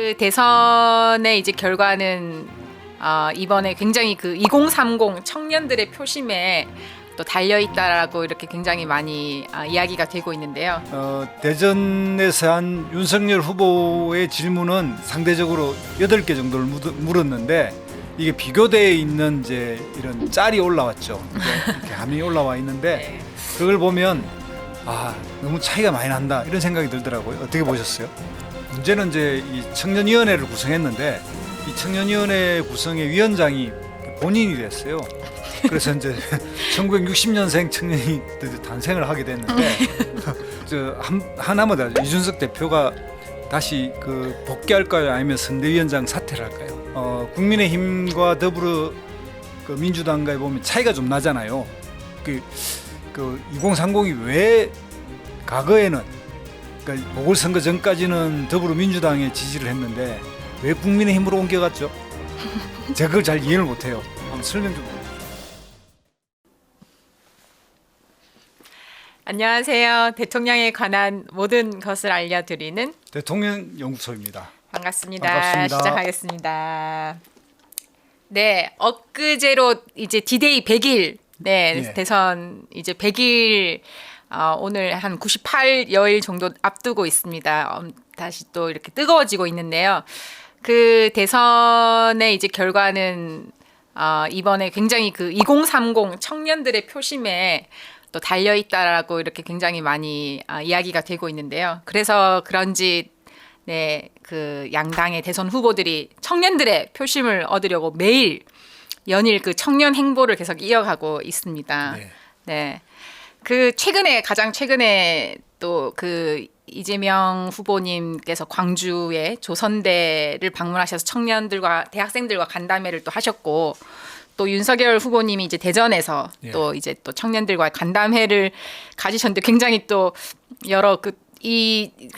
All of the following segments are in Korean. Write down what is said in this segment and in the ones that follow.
그 대선의 이제 결과는 이번에 굉장히 그 2030 청년들의 표심에 또 달려 있다라고 이렇게 굉장히 많이 이야기가 되고 있는데요. 대전에서 한 윤석열 후보의 질문은 상대적으로 8개 정도를 물었는데 이게 비교대에 있는 이제 이런 짤이 올라왔죠. 이렇게 함이 올라와 있는데 네. 그걸 보면 너무 차이가 많이 난다 이런 생각이 들더라고요. 어떻게 보셨어요? 문제는 이제 이 청년위원회를 구성했는데 이 청년위원회 구성의 위원장이 본인이 됐어요. 그래서 이제 1960년생 청년이 탄생을 하게 됐는데 하나마다 이준석 대표가 다시 복귀할까요? 아니면 선대위원장 사퇴를 할까요? 국민의힘과 더불어 민주당과에 보면 차이가 좀 나잖아요. 2030이 왜 과거에는 보궐선거 전까지는 더불어민주당에 지지를 했는데 왜 국민의힘으로 옮겨갔죠? 제가 그걸 잘 이해를 못해요. 한번 설명 좀. 안녕하세요. 대통령에 관한 모든 것을 알려드리는 대통령 연구소입니다. 반갑습니다. 반갑습니다. 시작하겠습니다. 네, 엊그제로 이제 디데이 100일, 예. 대선 이제 100일, 오늘 한 98여일 정도 앞두고 있습니다. 다시 또 이렇게 뜨거워지고 있는데요. 그 대선의 이제 결과는 이번에 굉장히 그 2030 청년들의 표심에 또 달려 있다라고 이렇게 굉장히 많이 이야기가 되고 있는데요. 그래서 그런지 그 양당의 대선 후보들이 청년들의 표심을 얻으려고 매일 연일 그 청년 행보를 계속 이어가고 있습니다. 네. 그 가장 최근에 또 그 이재명 후보님께서 광주의 조선대를 방문하셔서 청년들과 대학생들과 간담회를 또 하셨고, 또 윤석열 후보님이 이제 대전에서 또 이제 또 청년들과 간담회를 가지셨는데 굉장히 또 여러 그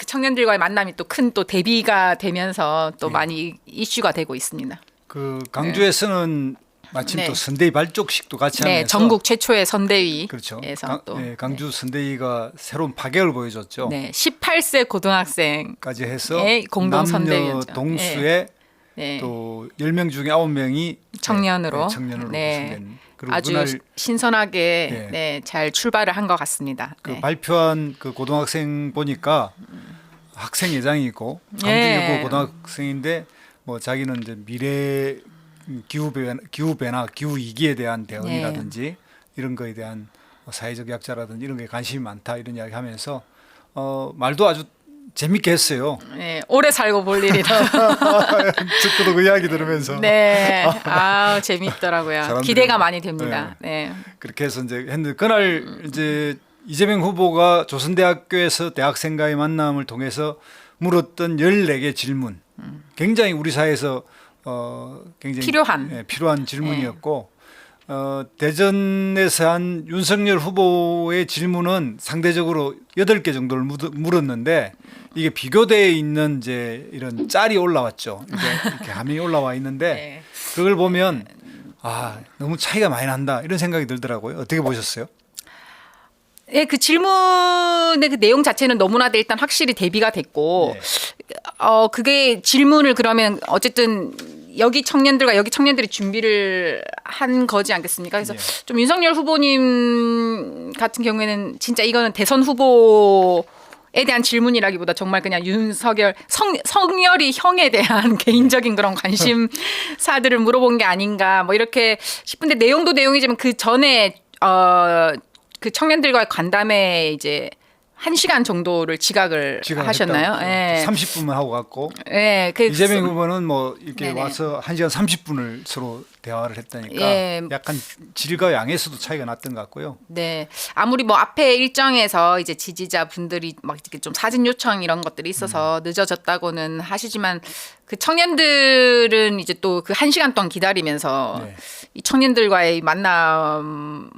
청년들과의 만남이 또 큰 또 대비가 되면서 또 많이 이슈가 되고 있습니다. 그 강주에서는 마침 또 선대위 발족식도 같이 하면서 전국 최초의 선대위에서 그렇죠. 또 강주 선대위가 새로운 파격을 보여줬죠. 18세 고등학생까지 까지 해서 공동 남녀 선대위원장. 동수에 또 10명 중에 9명이 청년으로 구성된. 그리고 아주 그날 신선하게 잘 출발을 한 것 같습니다. 발표한 그 고등학생 보니까 학생회장이 있고 강주여고 고등학생인데 뭐 자기는 이제 미래 기후 변화, 기후 위기에 대한 대응이라든지 이런 거에 대한 사회적 약자라든지 이런 거에 관심이 많다 이런 이야기하면서 말도 아주 재밌게 했어요. 오래 살고 볼 일이라. 듣고도 그 이야기 들으면서. 재밌더라고요. 기대가 많이 됩니다. 그렇게 해서 이제 했는데 그날 이제 이재명 후보가 조선대학교에서 대학생과의 만남을 통해서 물었던 14개 질문. 굉장히 우리 사회에서 굉장히 필요한 질문이었고 대전에서 한 윤석열 후보의 질문은 상대적으로 8개 정도를 물었는데 이게 비교대에 있는 이제 이런 짤이 올라왔죠. 이렇게 함이 올라와 있는데 그걸 보면 너무 차이가 많이 난다 이런 생각이 들더라고요. 어떻게 보셨어요? 그 질문의 그 내용 자체는 너무나도 일단 확실히 대비가 됐고 그게 질문을 그러면 어쨌든 여기 청년들이 준비를 한 거지 않겠습니까? 그래서 좀 윤석열 후보님 같은 경우에는 진짜 이거는 대선 후보에 대한 질문이라기보다 정말 그냥 윤석열 성열이 형에 대한 개인적인 그런 관심사들을 물어본 게 아닌가 뭐 이렇게 싶은데 내용도 내용이지만 그 전에 그 청년들과의 간담회에 이제 1시간 정도를 지각을 하셨나요? 30분만 하고 갔고 그 이재명 후보는 뭐 이렇게 와서 1시간 30분을 서로 대화를 했다니까 약간 질과 양에서도 차이가 났던 것 같고요. 아무리 뭐 앞에 일정에서 이제 지지자분들이 막 이렇게 좀 사진 요청 이런 것들이 있어서 늦어졌다고는 하시지만 그 청년들은 이제 또 그 1시간 동안 기다리면서 이 청년들과의 만남을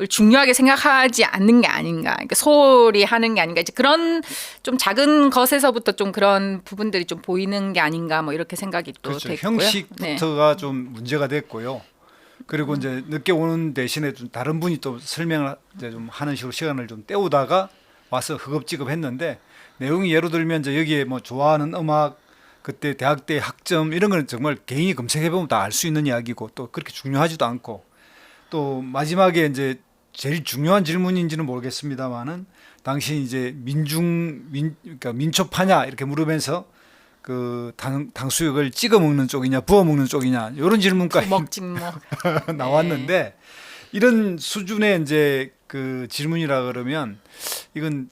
중요하게 생각하지 않는 게 아닌가. 그러니까 소홀히 하는 게 아닌가. 이제 그런 좀 작은 것에서부터 좀 그런 부분들이 좀 보이는 게 아닌가 뭐 이렇게 생각이 또 됐고요. 형식부터가 좀 문제가 됐고요. 그리고 이제 늦게 오는 대신에 좀 다른 분이 또 설명을 이제 좀 하는 식으로 시간을 좀 때우다가 와서 허겁지겁 했는데 내용이 예를 들면 이제 여기에 뭐 좋아하는 음악 그때 대학 때 학점 이런 거는 정말 개인이 검색해 보면 다 알 수 있는 이야기고 또 그렇게 중요하지도 않고 또 마지막에 이제 제일 중요한 질문인지는 모르겠습니다만은 당시 이제 그러니까 민초파냐 이렇게 물으면서 그 당수육을 찍어 먹는 쪽이냐 부어 먹는 쪽이냐 이런 질문까지 먹직먹 나왔는데 이런 수준의 이제 그 질문이라 그러면 이건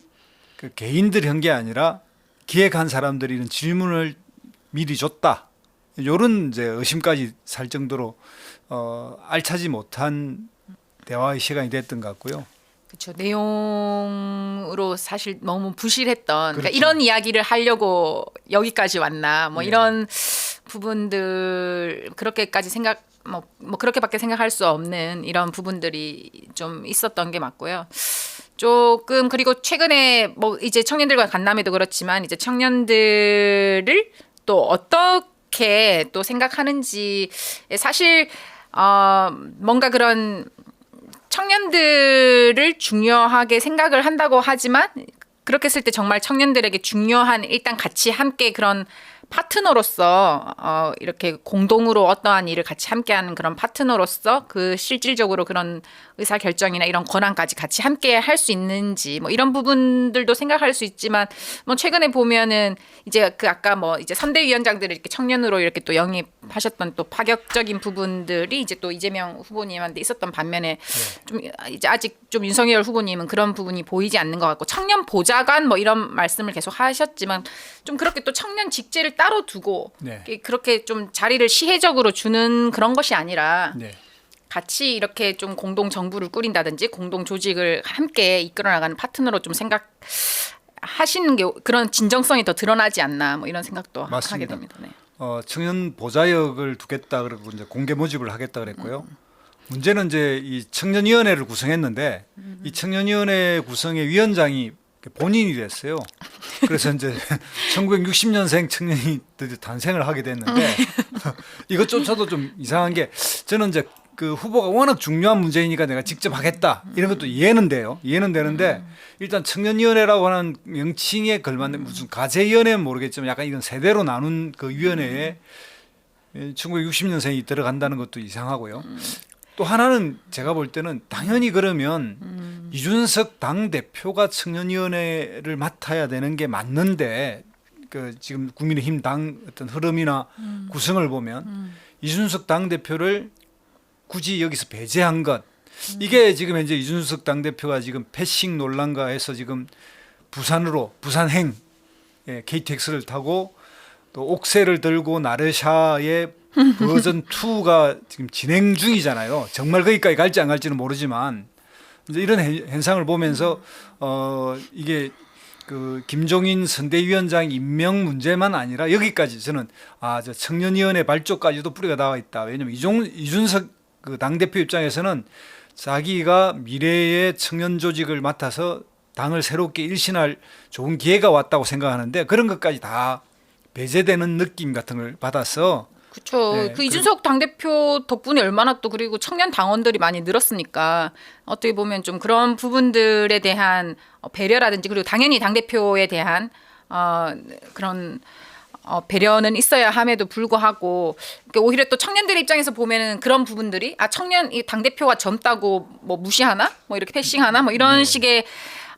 그 개인들이 한 게 아니라 기획한 사람들이 이런 질문을 미리 줬다. 이런 이제 의심까지 살 정도로 알차지 못한 대화의 시간이 됐던 것 같고요. 그렇죠. 내용으로 사실 너무 부실했던 그러니까 그렇죠. 이런 이야기를 하려고 여기까지 왔나 뭐 네. 이런 부분들 그렇게까지 뭐 그렇게밖에 생각할 수 없는 이런 부분들이 좀 있었던 게 맞고요. 조금 그리고 최근에 뭐 이제 청년들과 간담회도 그렇지만 이제 청년들을 또 어떻게 또 생각하는지 사실 뭔가 그런 청년들을 중요하게 생각을 한다고 하지만 그렇게 했을 때 정말 청년들에게 중요한 일단 같이 함께 그런 파트너로서 이렇게 공동으로 어떠한 일을 같이 함께하는 그런 파트너로서 그 실질적으로 그런 의사 결정이나 이런 권한까지 같이 함께 할 수 있는지 뭐 이런 부분들도 생각할 수 있지만 뭐 최근에 보면은 이제 그 아까 뭐 이제 선대위원장들을 이렇게 청년으로 이렇게 또 영입하셨던 또 파격적인 부분들이 이제 또 이재명 후보님한테 있었던 반면에 좀 이제 아직 좀 윤석열 후보님은 그런 부분이 보이지 않는 것 같고 청년 보좌관 뭐 이런 말씀을 계속 하셨지만 좀 그렇게 또 청년 직제를 따로 두고 네. 그렇게 좀 자리를 시혜적으로 주는 그런 것이 아니라 네. 같이 이렇게 좀 공동 정부를 꾸린다든지 공동 조직을 함께 이끌어 나가는 파트너로 좀 생각하시는 게 그런 진정성이 더 드러나지 않나 뭐 이런 생각도 맞습니다. 하게 됩니다. 네. 청년 보좌역을 두겠다 그러고 이제 공개 모집을 하겠다 그랬고요. 문제는 이제 이 청년위원회를 구성했는데 이 청년위원회 구성의 위원장이 본인이 됐어요. 그래서 이제 1960년생 청년이 드디어 탄생을 하게 됐는데 이것조차도 좀 이상한 게 저는 이제 그 후보가 워낙 중요한 문제이니까 내가 직접 하겠다 이런 것도 이해는 돼요. 이해는 되는데 일단 청년위원회라고 하는 명칭에 걸맞는 무슨 가재위원회는 모르겠지만 약간 이건 세대로 나눈 그 위원회에 1960년생이 들어간다는 것도 이상하고요. 또 하나는 제가 볼 때는 당연히 그러면 이준석 당대표가 청년위원회를 맡아야 되는 게 맞는데 그 지금 국민의힘 당 어떤 흐름이나 구성을 보면 이준석 당대표를 굳이 여기서 배제한 것 이게 지금 현재 이준석 당대표가 지금 패싱 논란과 해서 지금 부산행 KTX를 타고 또 옥새를 들고 나르샤의 버전 2가 지금 진행 중이잖아요. 정말 거기까지 갈지 안 갈지는 모르지만 이제 이런 현상을 보면서 이게 그 김종인 선대위원장 임명 문제만 아니라 여기까지 저는 저 청년위원회 발족까지도 뿌리가 나와 있다. 왜냐하면 이준석 그 당대표 입장에서는 자기가 미래의 청년 조직을 맡아서 당을 새롭게 일신할 좋은 기회가 왔다고 생각하는데 그런 것까지 다 배제되는 느낌 같은 걸 받아서 그렇죠. 네, 그 이준석 당대표 덕분에 얼마나 또 그리고 청년 당원들이 많이 늘었으니까 어떻게 보면 좀 그런 부분들에 대한 배려라든지 그리고 당연히 당대표에 대한 그런 배려는 있어야 함에도 불구하고 오히려 또 청년들 입장에서 보면은 그런 부분들이 청년 이 당대표가 젊다고 뭐 무시하나 뭐 이렇게 패싱하나 뭐 이런 식의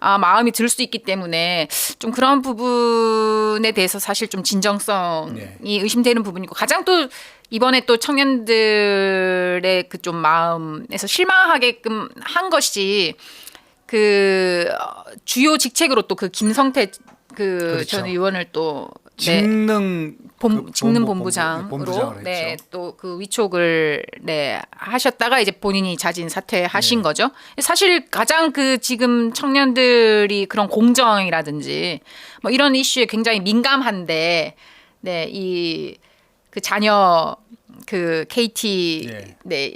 마음이 들 수 있기 때문에 좀 그런 부분에 대해서 사실 좀 진정성이 의심되는 부분이고 가장 또 이번에 또 청년들의 그 좀 마음에서 실망하게끔 한 것이 그 주요 직책으로 또 그 김성태 그 전 그렇죠. 의원을 또 직능 본부장으로 본부장을 네, 했죠. 또 그 위촉을 하셨다가 이제 본인이 자진 사퇴하신 거죠. 사실 가장 그 지금 청년들이 그런 공정이라든지 뭐 이런 이슈에 굉장히 민감한데 이 그 자녀 그 KT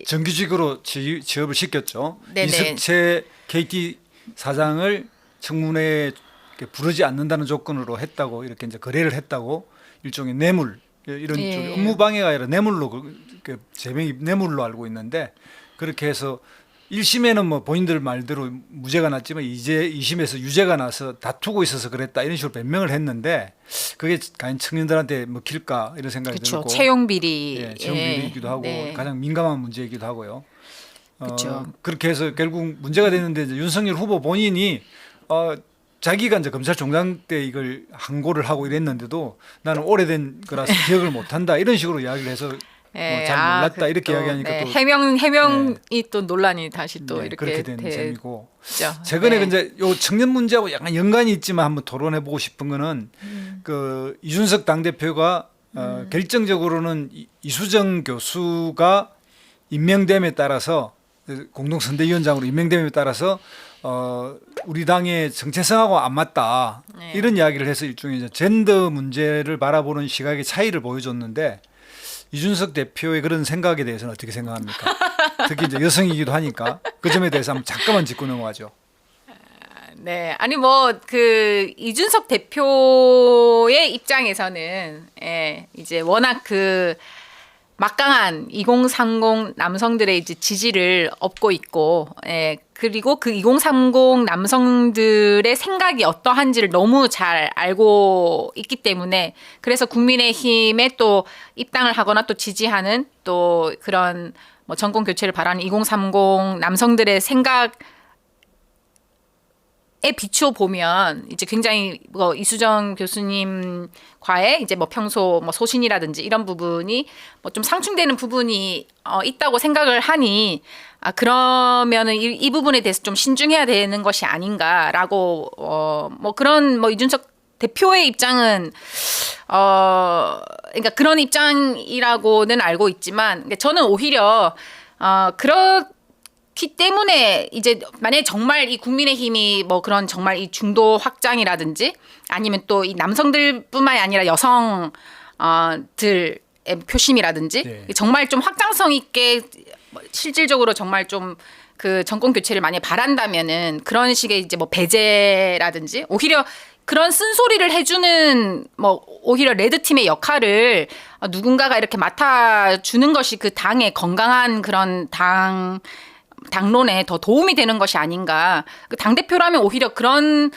정규직으로 취업을 시켰죠. 네네. 이석채 KT 사장을 청문회에 부르지 않는다는 조건으로 했다고 이렇게 이제 거래를 했다고 일종의 뇌물 이런 업무 방해가 아니라 뇌물로 제명이 뇌물로 알고 있는데 그렇게 해서 1심에는 뭐 본인들 말대로 무죄가 났지만 이제 2심에서 유죄가 나서 다투고 있어서 그랬다 이런 식으로 변명을 했는데 그게 과연 청년들한테 먹힐까 이런 생각이 그렇죠. 들고 채용 비리. 예, 채용 비리이기도 하고 네. 가장 민감한 문제이기도 하고요. 그렇죠. 그렇게 해서 결국 문제가 됐는데 이제 윤석열 후보 본인이 자기가 이제 검찰총장 때 이걸 항고를 하고 이랬는데도 나는 오래된 거라서 기억을 못한다 이런 식으로 이야기를 해서 예, 잘 몰랐다 그 이렇게 또, 이야기하니까 네, 또 해명이 또 논란이 다시 또 네, 이렇게 그렇게 된 셈이고 됐죠. 최근에 네. 이제 요 청년 문제하고 약간 연관이 있지만 한번 토론해 보고 싶은 거는 그 이준석 당대표가 결정적으로는 이수정 교수가 임명됨에 따라서 공동선대위원장으로 임명됨에 따라서 우리 당의 정체성하고 안 맞다 네. 이런 이야기를 해서 일종의 이제 젠더 문제를 바라보는 시각의 차이를 보여줬는데 이준석 대표의 그런 생각에 대해서는 어떻게 생각합니까? 특히 이제 여성이기도 하니까 그 점에 대해서 한번 잠깐만 짚고 넘어가죠. 네, 아니 뭐 그 이준석 대표의 입장에서는 이제 워낙 그 막강한 2030 남성들의 이제 지지를 얻고 있고, 그리고 그 2030 남성들의 생각이 어떠한지를 너무 잘 알고 있기 때문에 그래서 국민의힘에 또 입당을 하거나 또 지지하는 또 그런 뭐 정권 교체를 바라는 2030 남성들의 생각 에 비추어 보면 이제 굉장히 뭐 이수정 교수님과의 이제 뭐 평소 뭐 소신이라든지 이런 부분이 뭐 좀 상충되는 부분이 있다고 생각을 하니 그러면은 이 부분에 대해서 좀 신중해야 되는 것이 아닌가라고 뭐 그런 뭐 이준석 대표의 입장은 그러니까 그런 입장이라고는 알고 있지만 저는 오히려 그렇기 때문에 이제 만약에 정말 이 국민의힘이 뭐 그런 정말 이 중도 확장이라든지 아니면 또 이 남성들뿐만이 아니라 여성들의 표심이라든지 네. 정말 좀 확장성 있게 실질적으로 정말 좀 그 정권 교체를 많이 바란다면은 그런 식의 이제 뭐 배제라든지 오히려 그런 쓴소리를 해주는 뭐 오히려 레드팀의 역할을 누군가가 이렇게 맡아주는 것이 그 당의 건강한 그런 당론에 더 도움이 되는 것이 아닌가. 그 당대표라면 오히려 그런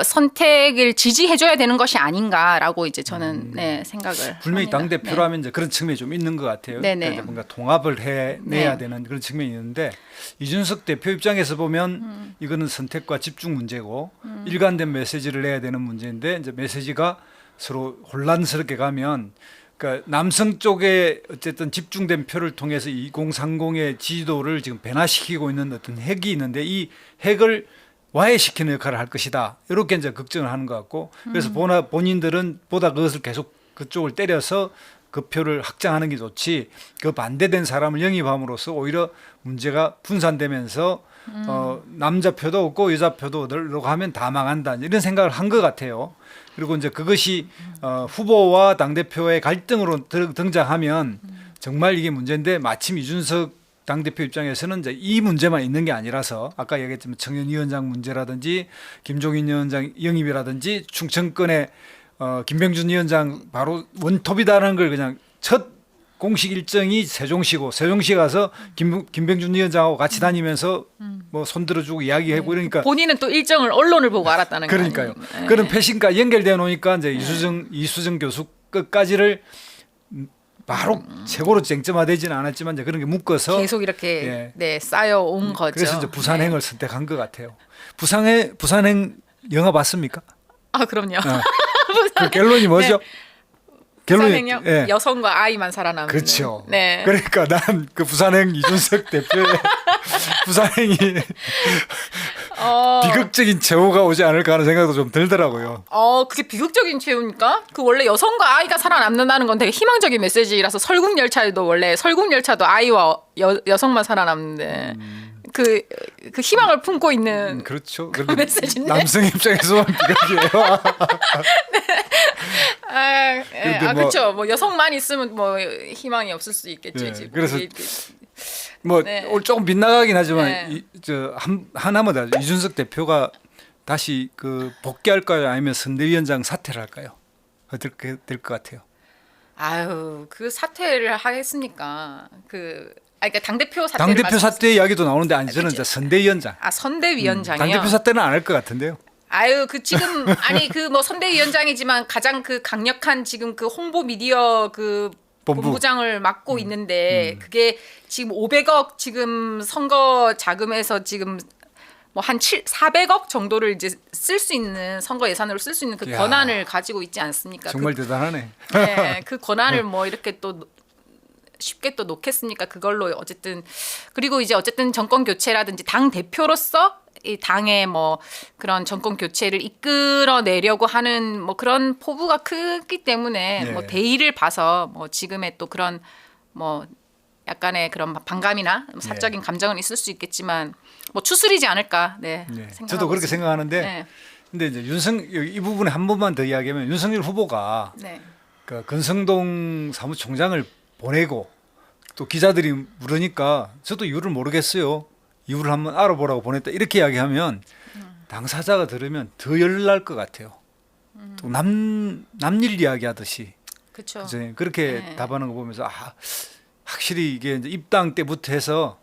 선택을 지지해줘야 되는 것이 아닌가라고 이제 저는 생각을 분명히 합니다. 당대표라면 이제 그런 측면이 좀 있는 것 같아요. 네네. 그러니까 뭔가 통합을 해내야 네. 되는 그런 측면이 있는데 이준석 대표 입장에서 보면 이거는 선택과 집중 문제고 일관된 메시지를 내야 되는 문제인데 이제 메시지가 서로 혼란스럽게 가면 그러니까 남성 쪽에 어쨌든 집중된 표를 통해서 2030의 지지도를 지금 변화시키고 있는 어떤 핵이 있는데 이 핵을 와해시키는 역할을 할 것이다. 이렇게 이제 걱정을 하는 것 같고 그래서 본인들은 보다 그것을 계속 그쪽을 때려서 그 표를 확장하는 게 좋지 그 반대된 사람을 영입함으로써 오히려 문제가 분산되면서 남자 표도 없고 여자 표도 얻으려고 하면 다 망한다 이런 생각을 한 것 같아요. 그리고 이제 그것이 후보와 당대표의 갈등으로 등장하면 정말 이게 문제인데 마침 이준석 당대표 입장에서는 이제 이 문제만 있는 게 아니라서 아까 얘기했지만 청년위원장 문제라든지 김종인 위원장 영입이라든지 충청권의 김병준 위원장 바로 원톱이다라는 걸 그냥 첫 공식 일정이 세종시고 세종시 가서 김병준 위원장하고 같이 다니면서 뭐 손들어주고 이야기하고 이러니까 본인은 또 일정을 언론을 보고 알았다는 거예요. 그러니까요. 그런 패신과 연결돼 놓으니까 이제 이수정 교수 끝까지를 바로 최고로 쟁점화되지는 않았지만 이제 그런 게 묶어서 계속 이렇게 쌓여온 거죠. 그래서 이제 부산행을 선택한 것 같아요. 부산행 영화 봤습니까? 그럼요. 그 결론이 뭐죠? 부산행요? 예. 여성과 아이만 살아남는. 그렇죠. 네. 그러니까 난 그 부산행 이준석 대표의 부산행이 비극적인 최후가 오지 않을까 하는 생각도 좀 들더라고요. 그게 비극적인 최후입니까? 그 원래 여성과 아이가 살아남는다는 건 되게 희망적인 메시지라서 설국열차도 원래 설국열차도 아이와 여성만 살아남는데 그 희망을 품고 있는 그렇죠. 그 메시지인데. 남성 입장에서는 비극이에요. 그렇죠. 뭐 여성만 있으면 뭐 희망이 없을 수 있겠죠. 네, 이제 그래서 그게 뭐 네. 오늘 조금 빗나가긴 하지만 네. 하나만 더 이준석 대표가 다시 그 복귀할까요? 아니면 선대위원장 사퇴를 할까요? 어떻게 될 것 같아요? 그 사퇴를 하겠습니까? 그 그러니까 당대표 사태. 당대표 사태 이야기도 나오는데 아니 저는 이제 선대위원장. 선대위원장이요. 당대표 사태는 안 할 것 같은데요. 아유 그 지금 아니 그 뭐 선대위원장이지만 가장 그 강력한 지금 그 홍보 미디어 그 본부장을 맡고 있는데 그게 지금 500억 지금 선거 자금에서 지금 뭐 한 400억 정도를 이제 쓸 수 있는 선거 예산으로 쓸 수 있는 그 야, 권한을 가지고 있지 않습니까? 정말 대단하네. 네, 그 권한을 뭐 이렇게 또 쉽게 또 놓겠습니까? 그걸로 어쨌든 그리고 이제 어쨌든 정권 교체라든지 당 대표로서 이 당의 뭐 그런 정권 교체를 이끌어내려고 하는 뭐 그런 포부가 크기 때문에 네. 뭐 대의를 봐서 뭐 지금의 또 그런 뭐 약간의 그런 반감이나 사적인 감정은 있을 수 있겠지만 뭐 추스리지 않을까. 네. 네. 생각하고 저도 그렇게 있습니다. 생각하는데 네. 근데 이제 이 부분에 한 번만 더 이야기하면 윤석열 후보가 네. 그 건성동 사무총장을 보내고 또 기자들이 물으니까 저도 이유를 모르겠어요. 이유를 한번 알아보라고 보냈다. 이렇게 이야기하면 당사자가 들으면 더 열날 것 같아요. 또 남일 이야기하듯이 그렇죠. 이제 그렇게 네. 답하는 거 보면서 확실히 이게 이제 입당 때부터 해서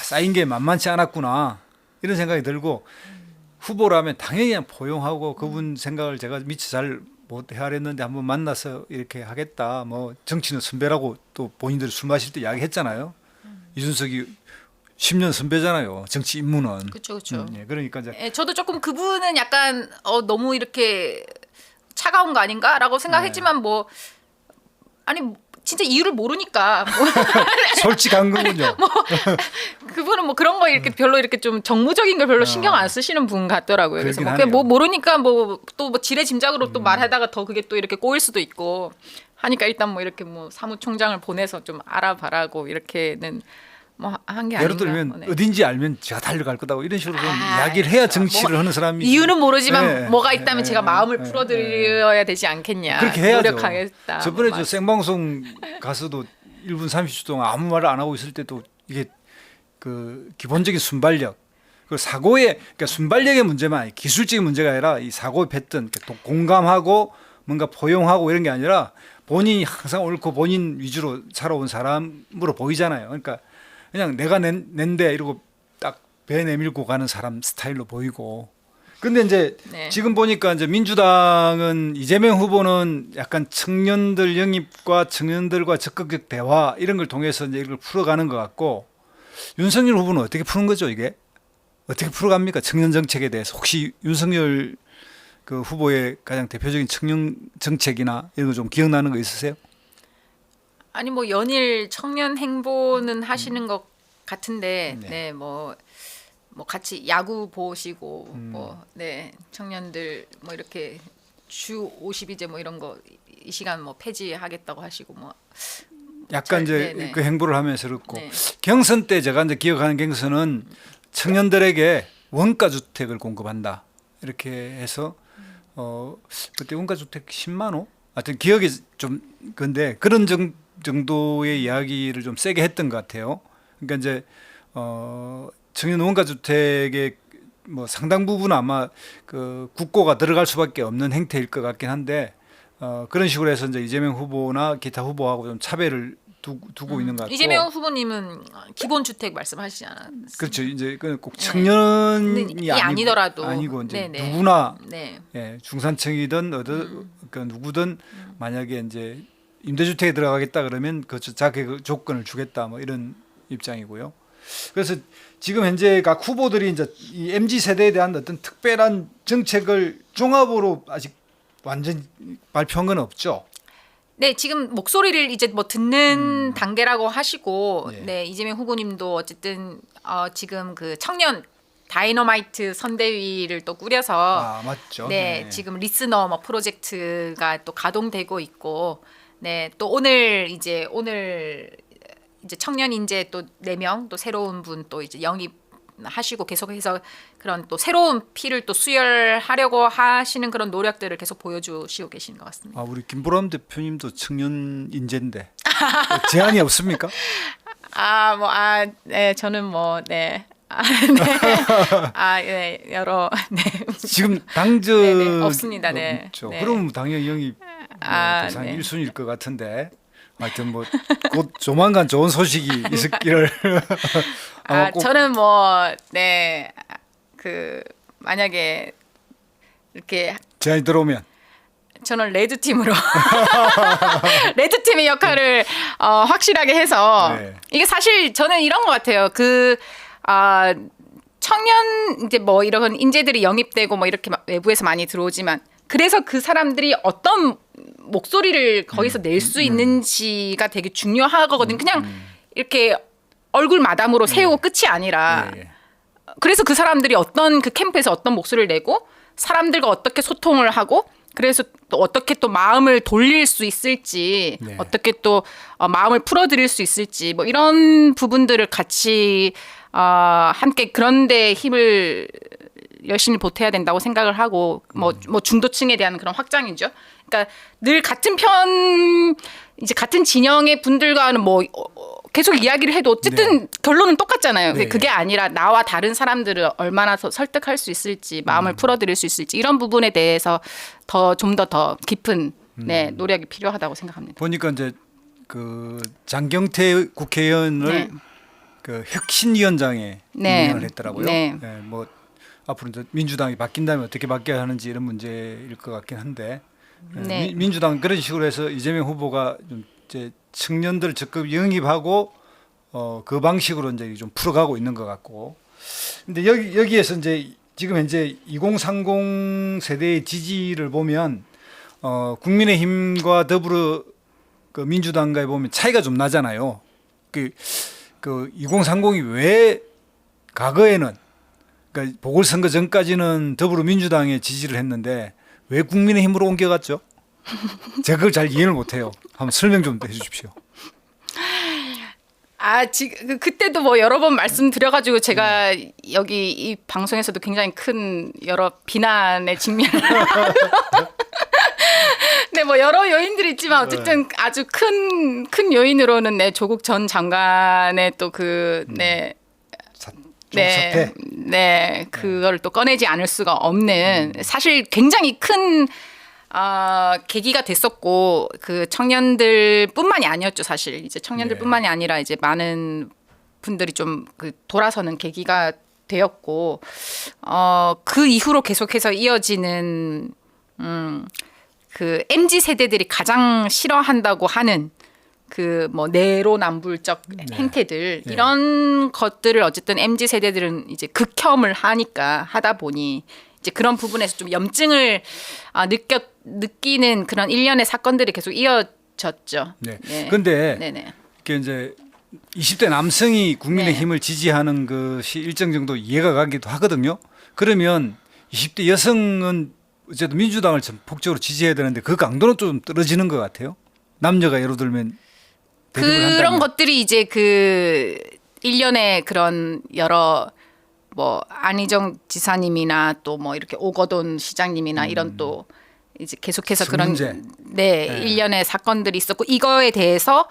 쌓인 게 만만치 않았구나 이런 생각이 들고 후보라면 당연히 그냥 포용하고 그분 생각을 제가 미처 잘 못 헤아렸는데 한번 만나서 이렇게 하겠다. 뭐 정치는 선배라고 또 본인들이 술 마실 때 이야기했잖아요. 이준석이 10년 선배잖아요. 정치 입문은. 그렇죠. 그렇죠. 예, 그러니까 이제 예, 저도 조금 그분은 약간 너무 이렇게 차가운 거 아닌가라고 생각했지만 뭐 아니 진짜 이유를 모르니까 뭐 솔직한 거군요. 그분은 뭐 그런 거 이렇게 별로 이렇게 좀 정무적인 걸 별로 신경 안 쓰시는 분 같더라고요. 그래서 그러긴 뭐 그냥 뭐 하네요. 모르니까 뭐 또 뭐 지레짐작으로 또 말하다가 더 그게 또 이렇게 꼬일 수도 있고 하니까 일단 뭐 이렇게 뭐 사무총장을 보내서 좀 알아봐라고 이렇게는 뭐 한 게 아닌가. 예를 들면 네. 어딘지 알면 제가 달려갈 거다고 이런 식으로 좀 이야기를 해야 정치를 하는 사람이 이유는 모르지만 네. 뭐가 있다면 네. 제가 마음을 네. 풀어드려야 되지 않겠냐. 그렇게 해야죠. 노력하겠다. 저번에 뭐 저 생방송 가서도 1분 30초 동안 아무 말을 안 하고 있을 때도 이게 그 기본적인 순발력, 그 사고의 그러니까 순발력의 문제만 아니 기술적인 문제가 아니라 이 사고의 패턴, 또 공감하고 뭔가 포용하고 이런 게 아니라 본인이 항상 옳고 본인 위주로 살아온 사람으로 보이잖아요. 그러니까 그냥 내가 낸데 이러고 딱 배 내밀고 가는 사람 스타일로 보이고. 근데 이제 네. 지금 보니까 이제 민주당은 이재명 후보는 약간 청년들 영입과 청년들과 적극적 대화 이런 걸 통해서 이제 이걸 풀어가는 것 같고 윤석열 후보는 어떻게 푸는 거죠 이게? 어떻게 풀어갑니까? 청년 정책에 대해서 혹시 윤석열 그 후보의 가장 대표적인 청년 정책이나 이런 거 좀 기억나는 거 있으세요? 아니 뭐 연일 청년 행보는 하시는 것 같은데 네. 네 뭐 같이 야구 보시고 뭐 네 청년들 뭐 이렇게 주 50이제 뭐 이런 거 이 시간 뭐 폐지하겠다고 하시고 뭐 약간 이제 네네. 그 행보를 하면서 그렇고 네. 경선 때 제가 이제 기억하는 경선은 청년들에게 원가 주택을 공급한다 이렇게 해서 그때 원가 주택 10만 호? 하여튼 기억이 좀 근데 그런 정도의 이야기를 좀 세게 했던 것 같아요. 그러니까 이제 청년 원가 주택의 뭐 상당 부분은 아마 그 국고가 들어갈 수밖에 없는 행태일 것 같긴 한데 그런 식으로 해서 이제 이재명 후보나 기타 후보하고 좀 차별을 두고 있는 것 같고. 이재명 후보님은 기본 주택 말씀하시지 않았습니까? 그렇죠. 이제 꼭 청년이 이 아니더라도. 아니고 이제 네네. 누구나 네. 예, 중산층이든 그 누구든 만약에 이제 임대주택에 들어가겠다 그러면 그 자격 조건을 주겠다 뭐 이런 입장이고요. 그래서 지금 현재 각 후보들이 이제 이 MZ 세대에 대한 어떤 특별한 정책을 종합으로 아직 완전 발표한 건 없죠. 네, 지금 목소리를 이제 뭐 듣는 단계라고 하시고, 네. 네, 이재명 후보님도 어쨌든 지금 그 청년 다이너마이트 선대위를 또 꾸려서, 맞죠. 네, 지금 리스너 뭐 프로젝트가 또 가동되고 있고, 네, 또 오늘 이제 청년 인재 또 4명 또 새로운 분 또 이제 영입하시고 계속해서 그런 또 새로운 피를 또 수혈하려고 하시는 그런 노력들을 계속 보여주시고 계시는 것 같습니다. 우리 김보람 대표님도 청년 인재인데 제한이 없습니까? 네, 저는 뭐, 네. 네. 네, 여러, 네. 지금 당적 네네, 없습니다. 네. 없죠. 네. 그럼 당연히 영입 대상 네. 1순위일 것 같은데 하여튼 뭐 곧 조만간 좋은 소식이 있기를 아마 꼭 저는 뭐, 네, 만약에 이렇게 제안이 들어오면 저는 레드 팀으로 레드 팀의 역할을 확실하게 해서 네. 이게 사실 저는 이런 것 같아요. 청년 이제 뭐 이런 인재들이 영입되고 뭐 이렇게 외부에서 많이 들어오지만 그래서 그 사람들이 어떤 목소리를 거기서 낼 수 있는지가 되게 중요하거든요. 그냥 이렇게 얼굴 마담으로 세우고 끝이 아니라 예, 예. 그래서 그 사람들이 어떤 그 캠프에서 어떤 목소리를 내고 사람들과 어떻게 소통을 하고 그래서 또 어떻게 또 마음을 돌릴 수 있을지 네. 어떻게 또 마음을 풀어드릴 수 있을지 뭐 이런 부분들을 같이 함께 그런데 힘을 열심히 보태야 된다고 생각을 하고 뭐 중도층에 대한 그런 확장이죠. 그러니까 늘 같은 편 이제 같은 진영의 분들과는 뭐 계속 이야기를 해도 어쨌든 결론은 똑같잖아요. 네. 그게 아니라 나와 다른 사람들을 얼마나 더 설득할 수 있을지 마음을 풀어드릴 수 있을지 이런 부분에 대해서 좀 더 깊은 노력이 필요하다고 생각합니다. 보니까 이제 그 장경태 국회의원을 네. 그 혁신위원장에 네. 임명을 했더라고요. 네. 뭐 앞으로 이제 민주당이 바뀐다면 어떻게 바뀌어야 하는지 이런 문제일 것 같긴 한데 네. 민주당 그런 식으로 해서 이재명 후보가 좀 이제 청년들 적극 영입하고 그 방식으로 이제 좀 풀어가고 있는 것 같고. 근데 여기에서 이제 지금 현재 2030 세대의 지지를 보면 국민의힘과 더불어 그 민주당과에 보면 차이가 좀 나잖아요. 그 2030이 왜 과거에는 그러니까 보궐선거 전까지는 더불어민주당에 지지를 했는데 왜 국민의힘으로 옮겨갔죠? 제가 그걸 잘 이해를 못해요. 한번 설명 좀 해주십시오. 지금 그때도 뭐 여러 번 말씀드려가지고 제가 여기 이 방송에서도 굉장히 큰 여러 비난의 직면을 네, 뭐 여러 요인들이 있지만 어쨌든 아주 큰 요인으로는 조국 전 장관의 또 사태. 그걸 또 꺼내지 않을 수가 없는 사실 굉장히 큰 계기가 됐었고 그 청년들뿐만이 아니었죠. 사실 이제 청년들뿐만이 아니라 이제 많은 분들이 좀 돌아서는 계기가 되었고 그 이후로 계속해서 이어지는 그 MZ 세대들이 가장 싫어한다고 하는 그 뭐 내로남불적 행태들 이런 것들을 어쨌든 MZ 세대들은 이제 극혐을 하다 보니 이제 그런 부분에서 좀 염증을 느끼는 그런 일련의 사건들이 계속 이어졌죠. 네. 네. 근데 네네. 이게 이제 20대 남성이 국민의힘을 지지하는 것이 일정 정도 이해가 가기도 하거든요. 그러면 20대 여성은 어쨌든 민주당을 전폭적으로 지지해야 되는데 그 강도는 좀 떨어지는 것 같아요. 남녀가 예를 들면 대립을 그런 한다면. 것들이 이제 그 일련의 그런 여러 뭐 안희정 지사님이나 또 뭐 이렇게 오거돈 시장님이나 이런 또 이제 계속해서 그런 성문제. 일련의 사건들이 있었고 이거에 대해서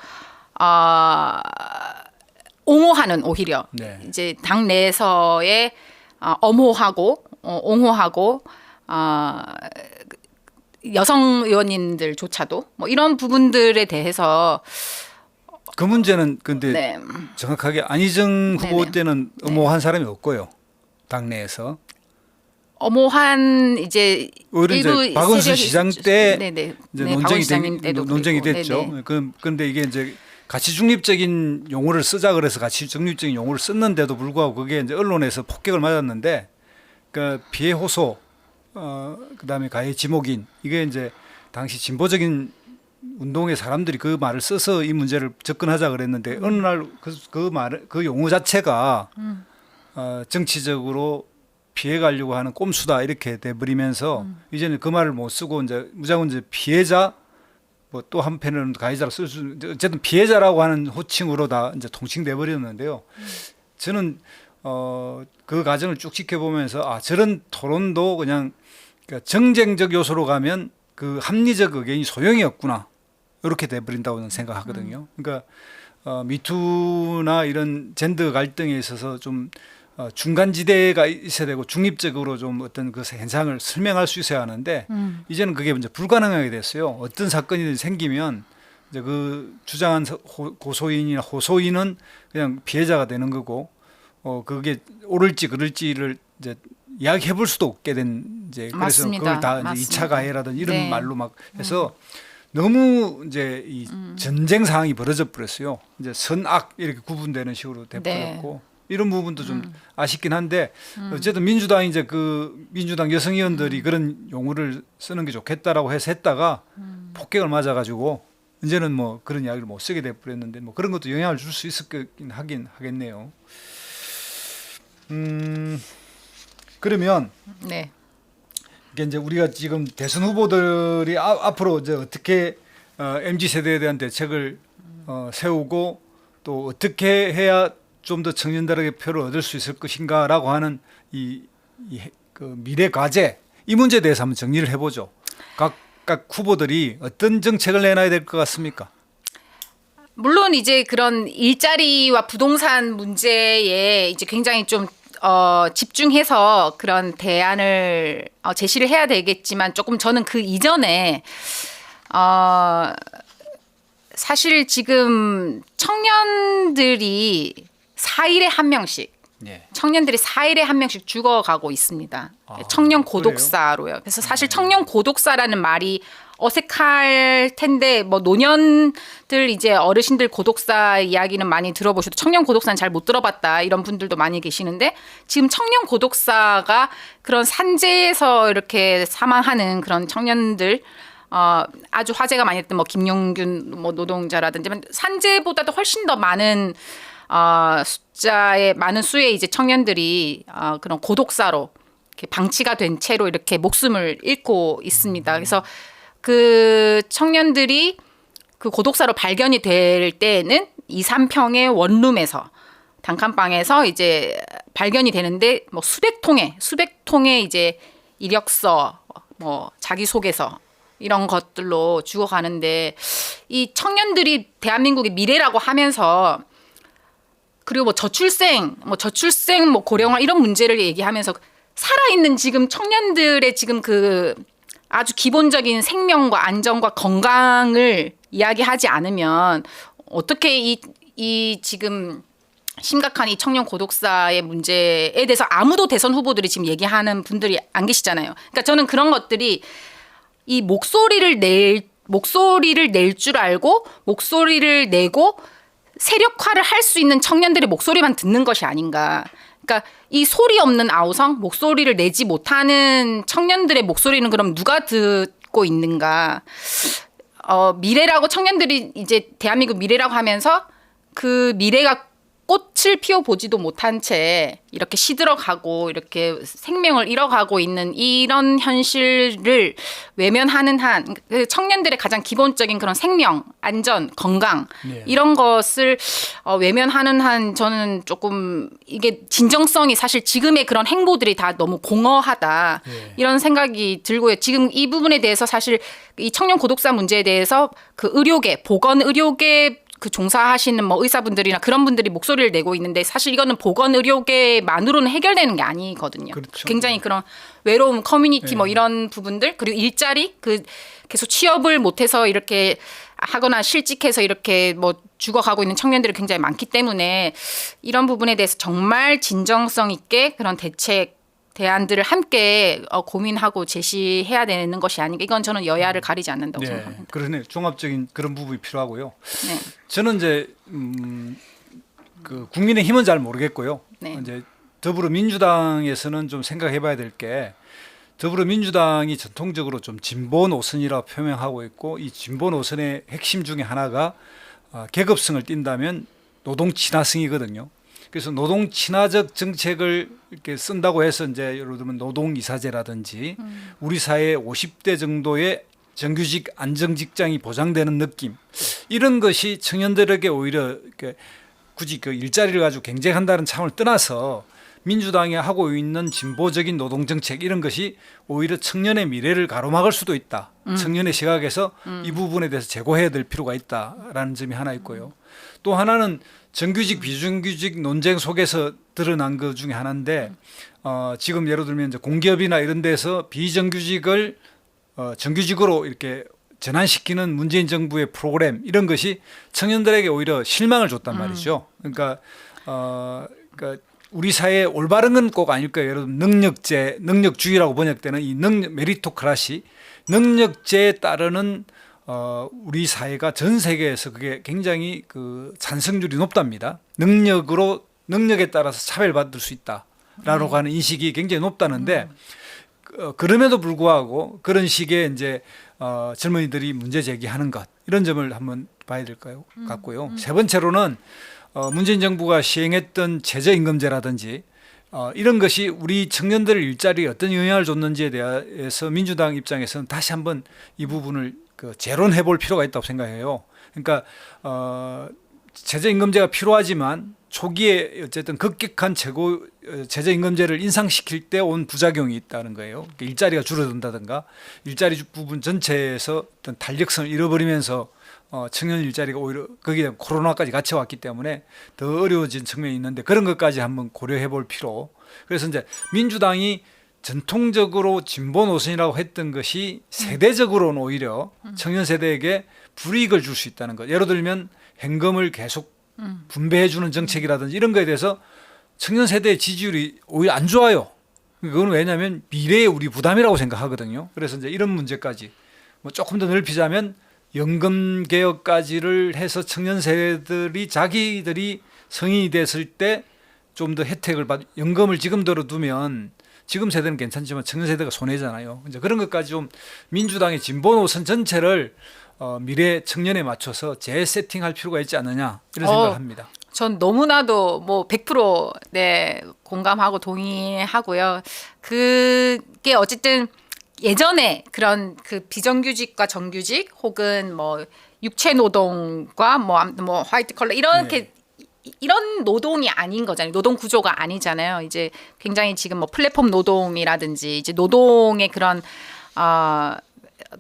옹호하는 오히려 네. 이제 당 내에서의 엄호하고 옹호하고 여성 의원님들조차도 뭐 이런 부분들에 대해서 그 문제는 근데 네. 정확하게 안희정 후보 네네. 때는 엄호한 사람이 없고요. 당내에서. 엄호한 이제 오히려 일부 이제 박은수 세력이 시장 있었죠. 때 네네. 이제 네, 박은수 때도 논쟁이 그랬고. 됐죠. 네네. 그런데 이게 이제 가치 중립적인 용어를 쓰자 그래서 가치 중립적인 용어를 썼는데도 불구하고 그게 이제 언론에서 폭격을 맞았는데 그러니까 피해 호소 그다음에 가해 지목인 이게 이제 당시 진보적인 운동의 사람들이 그 말을 써서 이 문제를 접근하자 그랬는데 어느 날 그 용어 자체가 정치적으로 피해 가려고 하는 꼼수다 이렇게 돼버리면서 이제는 그 말을 못 쓰고 이제 무조건 이제 피해자 뭐 또 한편으로는 가해자로 쓸 수 어쨌든 피해자라고 하는 호칭으로 다 이제 통칭돼 버렸는데요. 저는 그 과정을 쭉 지켜보면서 저런 토론도 그냥 그러니까 정쟁적 요소로 가면 그 합리적 의견이 소용이 없구나 이렇게 돼버린다고 저는 생각하거든요. 그러니까 미투나 이런 젠더 갈등에 있어서 좀 중간지대가 있어야 되고 중립적으로 좀 어떤 그 현상을 설명할 수 있어야 하는데 이제는 그게 이제 불가능하게 됐어요. 어떤 사건이 생기면 이제 그 주장한 고소인이나 호소인은 그냥 피해자가 되는 거고 그게 옳을지 그럴지를 이제 이야기해 볼 수도 없게 된 이제 그래서 맞습니다. 그걸 다 이제 2차 가해라든 이런 네. 말로 막 해서 너무 이제 이 전쟁 상황이 벌어져 버렸어요. 이제 선악 이렇게 구분되는 식으로 돼 버렸고 이런 부분도 좀 아쉽긴 한데 어쨌든 민주당이 이제 그 민주당 여성 의원들이 그런 용어를 쓰는 게 좋겠다라고 해서 했다가 폭격을 맞아 가지고 이제는 뭐 그런 이야기를 못 쓰게 돼 버렸는데 뭐 그런 것도 영향을 줄 수 있을 거긴 하긴 하겠네요. 그러면 네. 이게 이제 우리가 지금 대선 후보들이 앞으로 이제 어떻게 MZ 세대에 대한 대책을 세우고 또 어떻게 해야 좀 더 청년들에게 표를 얻을 수 있을 것인가라고 하는 그 미래 과제 이 문제에 대해서 한번 정리를 해보죠. 각각 후보들이 어떤 정책을 내놔야 될 것 같습니까? 물론 이제 그런 일자리와 부동산 문제에 이제 굉장히 좀 집중해서 그런 대안을 제시를 해야 되겠지만 조금 저는 그 이전에 사실 지금 청년들이 4일에 한 명씩 네. 청년들이 4일에 한 명씩 죽어가고 있습니다. 청년 고독사로요. 그래서 사실 청년 고독사라는 말이 어색할 텐데 뭐 노년들 이제 어르신들 고독사 이야기는 많이 들어보셔도 청년 고독사는 잘 못 들어봤다 이런 분들도 많이 계시는데 지금 청년 고독사가 그런 산재에서 이렇게 사망하는 그런 청년들 아주 화제가 많이 됐던 뭐 김용균 뭐 노동자라든지 산재보다도 훨씬 더 많은 많은 수의 이제 청년들이 그런 고독사로 이렇게 방치가 된 채로 이렇게 목숨을 잃고 있습니다. 그래서 그 청년들이 그 고독사로 발견이 될 때에는 2, 3평의 원룸에서 단칸방에서 이제 발견이 되는데 뭐 수백 통의 이제 이력서, 뭐 자기소개서 이런 것들로 죽어가는데 이 청년들이 대한민국의 미래라고 하면서 그리고 뭐 저출생, 뭐 고령화 이런 문제를 얘기하면서 살아있는 지금 청년들의 지금 그 아주 기본적인 생명과 안전과 건강을 이야기하지 않으면 어떻게 이 지금 심각한 이 청년 고독사의 문제에 대해서 아무도 대선 후보들이 지금 얘기하는 분들이 안 계시잖아요. 그러니까 저는 그런 것들이 이 목소리를 낼 줄 알고 목소리를 내고 세력화를 할 수 있는 청년들의 목소리만 듣는 것이 아닌가. 그러니까 이 소리 없는 아우성, 목소리를 내지 못하는 청년들의 목소리는 그럼 누가 듣고 있는가. 미래라고 청년들이 이제 대한민국 미래라고 하면서 그 미래가 꽃을 피워보지도 못한 채 이렇게 시들어가고 이렇게 생명을 잃어가고 있는 이런 현실을 외면하는 한 청년들의 가장 기본적인 그런 생명, 안전, 건강 이런 것을 외면하는 한 저는 조금 이게 진정성이 사실 지금의 그런 행보들이 다 너무 공허하다 이런 생각이 들고요. 지금 이 부분에 대해서 사실 이 청년 고독사 문제에 대해서 그 의료계, 보건의료계 그 종사하시는 뭐 의사분들이나 그런 분들이 목소리를 내고 있는데 사실 이거는 보건의료계만으로는 해결되는 게 아니거든요. 그렇죠. 굉장히 그런 외로움, 커뮤니티 뭐 이런 부분들 그리고 일자리 그 계속 취업을 못해서 이렇게 하거나 실직해서 이렇게 뭐 죽어가고 있는 청년들이 굉장히 많기 때문에 이런 부분에 대해서 정말 진정성 있게 그런 대안들을 함께 고민하고 제시해야 되는 것이 아닌가. 이건 저는 여야를 가리지 않는다고 생각합니다. 그러네. 종합적인 그런 부분이 필요하고요. 네. 저는 이제 그 국민의힘은 잘 모르겠고요. 네. 이제 더불어민주당에서는 좀 생각해봐야 될 게 더불어민주당이 전통적으로 좀 진보 노선이라고 표명하고 있고 이 진보 노선의 핵심 중에 하나가 계급성을 띈다면 노동 친화성이거든요. 그래서 노동 친화적 정책을 이렇게 쓴다고 해서 이제 예를 들면 노동 이사제라든지 우리 사회 50대 정도의 정규직 안정 직장이 보장되는 느낌 이런 것이 청년들에게 오히려 이렇게 굳이 그 일자리를 가지고 경쟁한다는 차원을 떠나서 민주당이 하고 있는 진보적인 노동 정책 이런 것이 오히려 청년의 미래를 가로막을 수도 있다. 청년의 시각에서 이 부분에 대해서 제고해야 될 필요가 있다라는 점이 하나 있고요. 또 하나는 정규직 비정규직 논쟁 속에서 드러난 것 중에 하나인데 지금 예를 들면 이제 공기업이나 이런 데서 비정규직을 정규직으로 이렇게 전환시키는 문재인 정부의 프로그램 이런 것이 청년들에게 오히려 실망을 줬단 말이죠. 그러니까 우리 사회의 올바른 건 꼭 아닐 거예요. 예를 들면 능력제, 능력주의라고 번역되는 이 메리토크라시, 능력제에 따르는 우리 사회가 전 세계에서 그게 굉장히 그 찬성률이 높답니다. 능력에 따라서 차별받을 수 있다라고 하는 인식이 굉장히 높다는데 그럼에도 불구하고 그런 식의 이제 젊은이들이 문제 제기하는 것 이런 점을 한번 봐야 될 것 같고요. 세 번째로는 문재인 정부가 시행했던 최저임금제라든지 이런 것이 우리 청년들 일자리에 어떤 영향을 줬는지에 대해서 민주당 입장에서는 다시 한번 이 부분을 재론해 볼 필요가 있다고 생각해요. 그러니까 최저임금제가 필요하지만 초기에 어쨌든 급격한 최저임금제를 인상시킬 때 온 부작용이 있다는 거예요. 그러니까 일자리가 줄어든다든가 일자리 부분 전체에서 어떤 탄력성을 잃어버리면서 청년 일자리가 오히려 거기에 코로나까지 같이 왔기 때문에 더 어려워진 측면이 있는데 그런 것까지 한번 고려해 볼 필요. 그래서 이제 민주당이 전통적으로 진보 노선이라고 했던 것이 세대적으로는 오히려 청년 세대에게 불이익을 줄 수 있다는 것. 예를 들면 현금을 계속 분배해 주는 정책이라든지 이런 거에 대해서 청년 세대의 지지율이 오히려 안 좋아요. 그건 왜냐하면 미래의 우리 부담이라고 생각하거든요. 그래서 이제 이런 문제까지 뭐 조금 더 넓히자면 연금 개혁까지를 해서 청년 세대들이 자기들이 성인이 됐을 때 좀 더 혜택을 연금을 지금대로 두면 지금 세대는 괜찮지만 청년 세대가 손해잖아요. 이제 그런 것까지 좀 민주당의 진보 노선 전체를 미래 청년에 맞춰서 재세팅할 필요가 있지 않느냐 이런 생각을 합니다. 전 너무나도 뭐 100% 네, 공감하고 동의하고요. 그게 어쨌든 예전에 그런 그 비정규직과 정규직 혹은 뭐 육체 노동과 뭐 화이트 컬러 이렇게 이런 노동이 아닌 거잖아요. 노동 구조가 아니잖아요. 이제 굉장히 지금 뭐 플랫폼 노동이라든지 이제 노동의 그런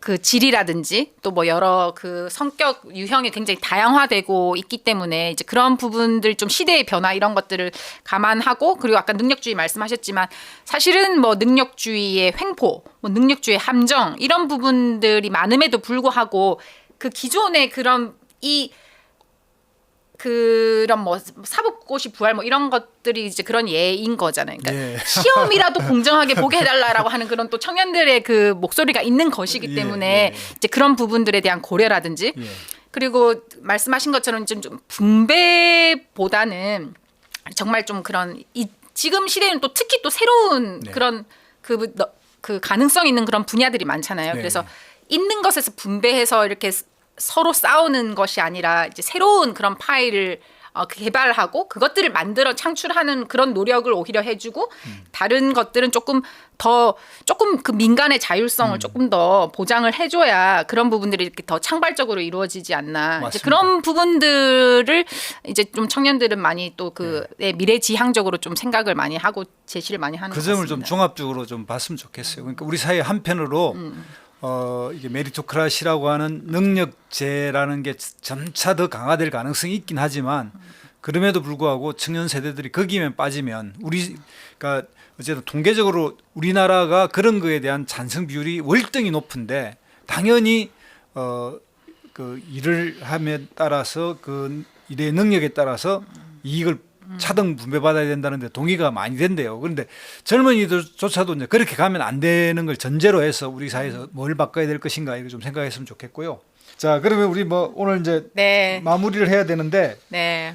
그 질이라든지 또 뭐 여러 그 성격 유형이 굉장히 다양화되고 있기 때문에 이제 그런 부분들 좀 시대의 변화 이런 것들을 감안하고 그리고 아까 능력주의 말씀하셨지만 사실은 뭐 능력주의의 횡포, 뭐 능력주의의 함정 이런 부분들이 많음에도 불구하고 그 기존의 그런 뭐 사법고시 부활 뭐 이런 것들이 이제 그런 예인 거잖아요. 그러니까 시험이라도 공정하게 보게 해달라라고 하는 그런 또 청년들의 그 목소리가 있는 것이기 때문에 이제 그런 부분들에 대한 고려라든지 그리고 말씀하신 것처럼 좀 분배보다는 정말 좀 그런 지금 시대는 또 특히 또 새로운 그런 그 가능성 있는 그런 분야들이 많잖아요. 그래서 있는 것에서 분배해서 이렇게 서로 싸우는 것이 아니라 이제 새로운 그런 파일을 개발하고 그것들을 만들어 창출하는 그런 노력을 오히려 해주고 다른 것들은 조금 그 민간의 자율성을 조금 더 보장을 해줘야 그런 부분들이 이렇게 더 창발적으로 이루어지지 않나. 이제 그런 부분들을 이제 좀 청년들은 많이 또 미래지향적으로 좀 생각을 많이 하고 제시를 많이 하는 것 같습니다. 그 점을 좀 종합적으로 좀 봤으면 좋겠어요. 그러니까 우리 사회 한편으로 이게 메리토크라시라고 하는 능력제라는 게 점차 더 강화될 가능성이 있긴 하지만 그럼에도 불구하고 청년 세대들이 거기면 빠지면 그러니까 어쨌든 통계적으로 우리나라가 그런 거에 대한 찬성 비율이 월등히 높은데 당연히 그 일을 함에 따라서 그 일의 능력에 따라서 이익을 차등 분배받아야 된다는데 동의가 많이 된대요. 그런데 젊은이들조차도 이제 그렇게 가면 안 되는 걸 전제로 해서 우리 사회에서 뭘 바꿔야 될 것인가 이거 좀 생각했으면 좋겠고요. 자, 그러면 우리 뭐 오늘 이제 마무리를 해야 되는데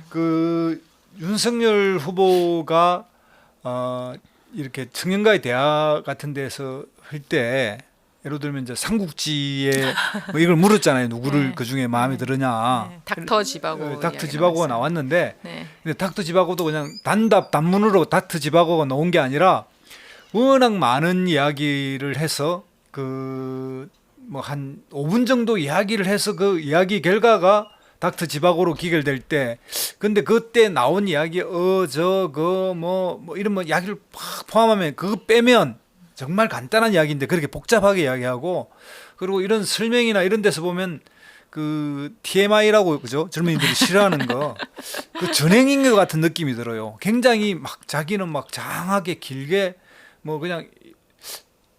그 윤석열 후보가 이렇게 청년가의 대화 같은 데서 할 때 예를 들면 이제 삼국지에 뭐 이걸 물었잖아요. 누구를 그 중에 마음에 들으냐. 닥터 지바고. 닥터 지바고가 나왔는데, 근데 닥터 지바고도 그냥 단문으로 닥터 지바고가 나온 게 아니라 워낙 많은 이야기를 해서 그 뭐 한 5분 정도 이야기를 해서 그 이야기 결과가 닥터 지바고로 기결될 때, 근데 그때 나온 이야기 저거 뭐 이런 뭐 이야기를 팍 포함하면 그거 빼면 정말 간단한 이야기인데 그렇게 복잡하게 이야기하고 그리고 이런 설명이나 이런 데서 보면 그 TMI라고 그죠? 젊은이들이 싫어하는 거 그 전행인 것 같은 느낌이 들어요. 굉장히 막 자기는 막 장하게 길게 뭐 그냥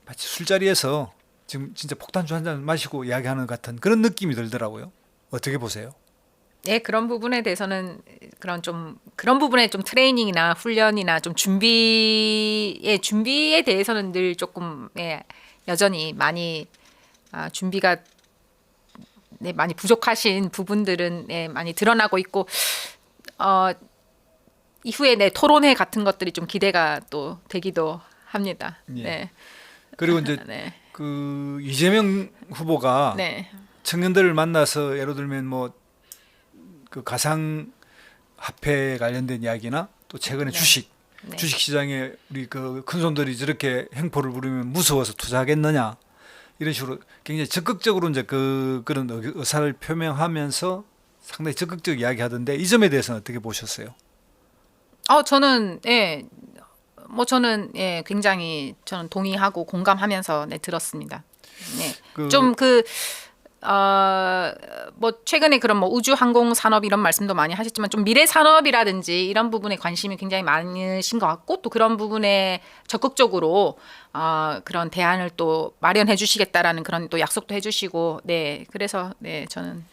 마치 술자리에서 지금 진짜 폭탄주 한 잔 마시고 이야기하는 것 같은 그런 느낌이 들더라고요. 어떻게 보세요? 네, 그런 부분에 대해서는 그런 부분에 좀 트레이닝이나 훈련이나 좀 준비에 대해서는 늘 조금 여전히 많이 준비가 많이 부족하신 부분들은 많이 드러나고 있고 이후에 토론회 같은 것들이 좀 기대가 또 되기도 합니다. 예. 네. 그리고 이제 네. 그 이재명 후보가 네. 청년들을 만나서 예를 들면 뭐 그 가상 화폐 관련된 이야기나 또 최근에 주식 시장에 우리 그 큰손들이 저렇게 횡포를 부리면 무서워서 투자하겠느냐 이런 식으로 굉장히 적극적으로 이제 그런 의사를 표명하면서 상당히 적극적 이야기하던데 이 점에 대해서는 어떻게 보셨어요? 저는 굉장히 저는 동의하고 공감하면서 들었습니다. 네. 뭐 최근에 그런 뭐 우주 항공 산업 이런 말씀도 많이 하셨지만 좀 미래 산업이라든지 이런 부분에 관심이 굉장히 많으신 것 같고 또 그런 부분에 적극적으로 그런 대안을 또 마련해 주시겠다라는 그런 또 약속도 해주시고 그래서 저는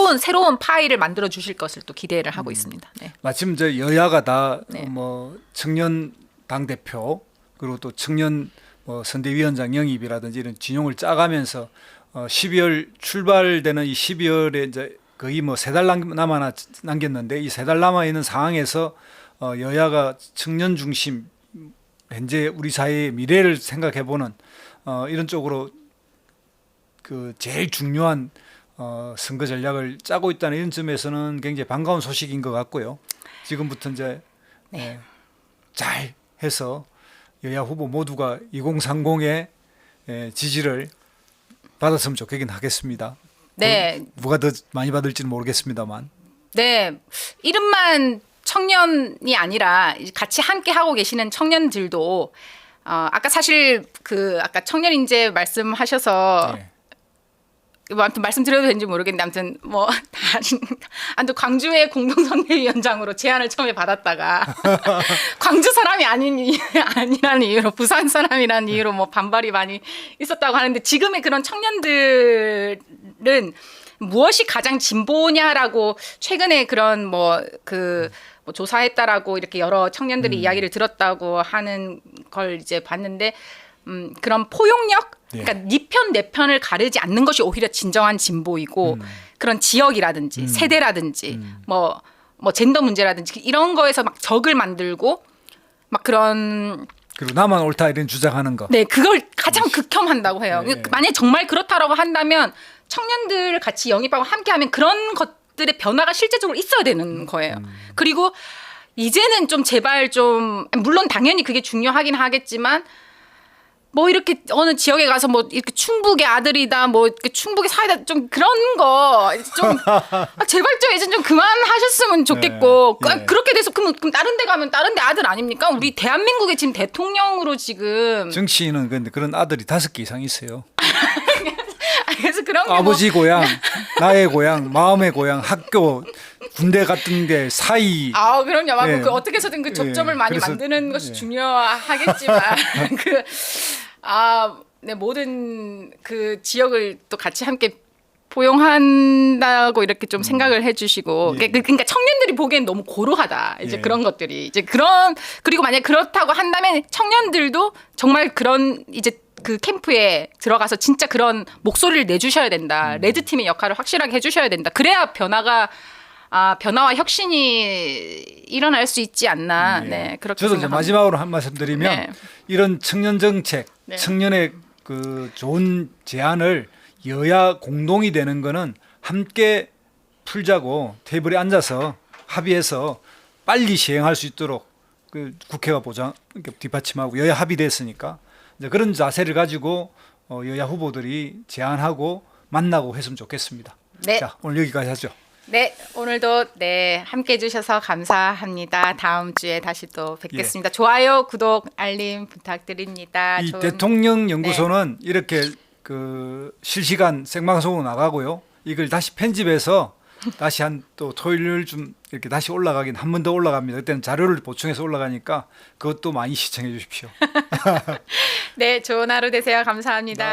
새로운 파일을 만들어 주실 것을 또 기대를 하고 있습니다. 네. 마침 저 여야가 다 뭐 청년 당 대표 그리고 또 청년 뭐 선대위원장 영입이라든지 이런 진용을 짜가면서 12월 출발되는 이 12월에 이제 거의 뭐 3달 남겼는데 이 3달 남아 있는 상황에서 여야가 청년 중심 현재 우리 사회의 미래를 생각해보는 이런 쪽으로 그 제일 중요한 선거 전략을 짜고 있다는 이런 점에서는 굉장히 반가운 소식인 것 같고요. 지금부터 이제 잘 해서 여야 후보 모두가 2030의 지지를 받았으면 좋겠긴 하겠습니다. 네. 누가 더 많이 받을지는 모르겠습니다만. 네. 이름만 청년이 아니라 같이 함께 하고 계시는 청년들도 아까 사실 아까 청년 인재 말씀하셔서 뭐 아무튼 말씀드려도 되는지 모르겠는데 아무튼 뭐 아무튼 광주의 공동선대위원장으로 제안을 처음에 받았다가 광주 사람이 아니라는 이유로 부산 사람이라는 이유로 뭐 반발이 많이 있었다고 하는데 지금의 그런 청년들은 무엇이 가장 진보냐라고 최근에 그런 뭐 조사했다라고 이렇게 여러 청년들이 이야기를 들었다고 하는 걸 이제 봤는데 그런 포용력 그러니까 네 편 내 편을 가르지 않는 것이 오히려 진정한 진보이고 그런 지역이라든지 세대라든지 뭐 젠더 문제라든지 이런 거에서 막 적을 만들고 막 그런 그리고 나만 옳다 이런 주장하는 거. 네, 그걸 가장 극혐한다고 해요. 만약에 정말 그렇다라고 한다면 청년들 같이 영입하고 함께하면 그런 것들의 변화가 실제적으로 있어야 되는 거예요. 그리고 이제는 좀 제발 좀 물론 당연히 그게 중요하긴 하겠지만 뭐 이렇게 어느 지역에 가서 뭐 이렇게 충북의 아들이다 뭐 이렇게 충북의 사이다 좀 그런 거 좀 제발 좀 이제 좀 그만하셨으면 좋겠고 그렇게 돼서 그럼 다른 데 가면 다른 데 아들 아닙니까? 우리 대한민국의 지금 대통령으로 지금 정치인은 근데 그런 아들이 5개 이상 있어요. 그래서 그런 게 아버지 고향, 나의 고향, 마음의 고향, 학교, 군대 같은 게 사이. 그럼요. 그 어떻게 해서든 그 접점을 많이 만드는 것이 중요하겠지만 모든 그 지역을 또 같이 함께 포용한다고 이렇게 좀 생각을 해주시고 그러니까 청년들이 보기엔 너무 고루하다 이제 그런 것들이 이제 그리고 만약 그렇다고 한다면 청년들도 정말 그런 이제 그 캠프에 들어가서 진짜 그런 목소리를 내주셔야 된다. 레드팀의 역할을 확실하게 해주셔야 된다. 그래야 변화와 혁신이 일어날 수 있지 않나. 그렇게 저도 이제 마지막으로 한 말씀 드리면 이런 청년 정책, 청년의 그 좋은 제안을 여야 공동이 되는 거는 함께 풀자고 테이블에 앉아서 합의해서 빨리 시행할 수 있도록 그 국회가 뒷받침하고 여야 합의됐으니까 이제 그런 자세를 가지고 여야 후보들이 제안하고 만나고 했으면 좋겠습니다. 자, 오늘 여기까지 하죠. 네, 오늘도 함께 해주셔서 감사합니다. 다음 주에 다시 또 뵙겠습니다. 좋아요, 구독, 알림 부탁드립니다. 이 대통령 연구소는 이렇게 그 실시간 생방송으로 나가고요. 이걸 다시 편집해서 다시 한 또 토요일쯤 이렇게 다시 올라가긴 한 번 더 올라갑니다. 그때는 자료를 보충해서 올라가니까 그것도 많이 시청해 주십시오. 네, 좋은 하루 되세요. 감사합니다.